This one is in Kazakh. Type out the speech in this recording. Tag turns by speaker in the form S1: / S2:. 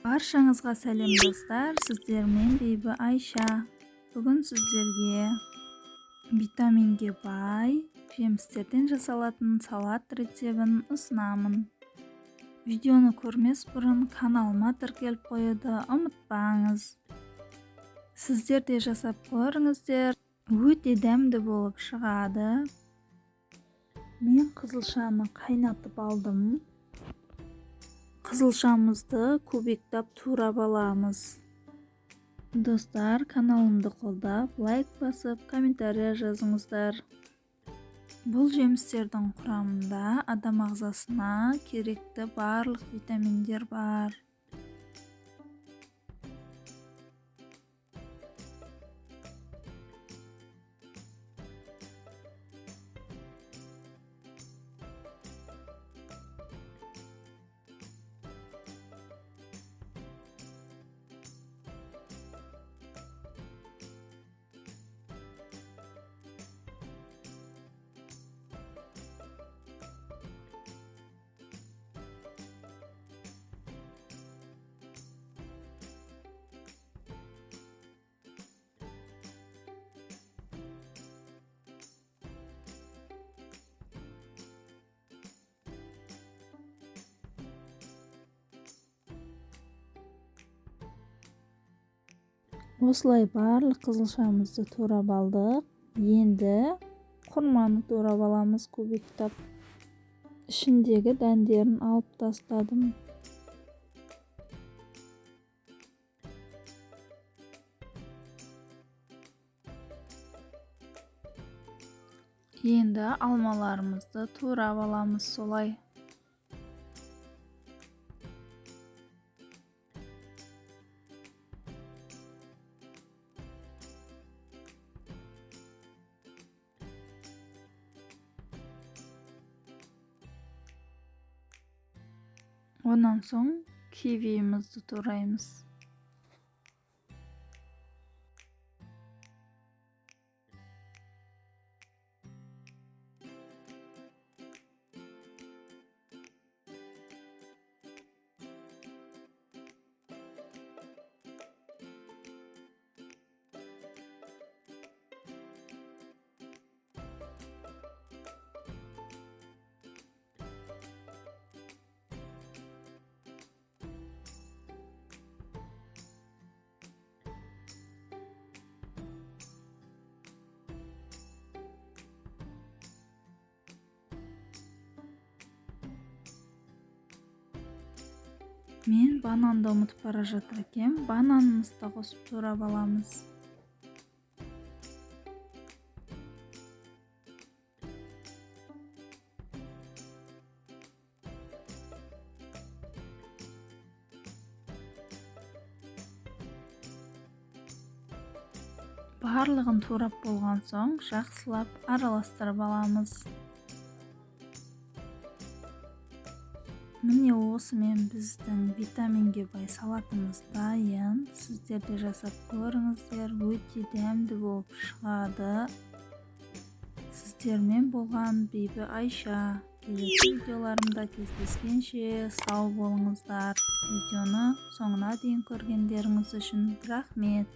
S1: Barşаңызға сәлем достар, сіздермен Бейбі Айша. Бүгін сіздерге витаминге бай жемістерден жасалатын салат рецебін ұсынамын. Видеоны көрмес бұрын каналыма тіркеліп қоюды ұмытпаңыз. Сіздер де жасап көріңіздер, өте дәмді болып шығады. Мен қызылшаны қайнатып алдым. Қызылшамызды кубиктап турап аламыз. Достар, каналымды қолдап, лайк басып, комментария жазыңыздар. Бұл жемістердің құрамында адам ағзасына керекті барлық витаминдер бар. Осылай барлық қызылшамызды турап алдық. Енді құрманы турап аламыз кубиктап. Ішіндегі дәндерін алып тастадым. Енді алмаларымызды турап аламыз солай. Ondan soң кивиімізді тураймыз. Мен бананды ұмытып бара жатыр екем. Бананымызды да қосып турап аламыз. Барлығын турап болған соң жақсылап араластырып аламыз. Міне осымен біздің витаминге бай салатымыз дайын. Сіздер де жасап көріңіздер, өте дәмді болып шығады. Сіздермен болған Бейбі Айша. Келесі видеоларымда кездескенше сау болыңыздар. Видеоны соңына дейін көргендеріңіз үшін рахмет.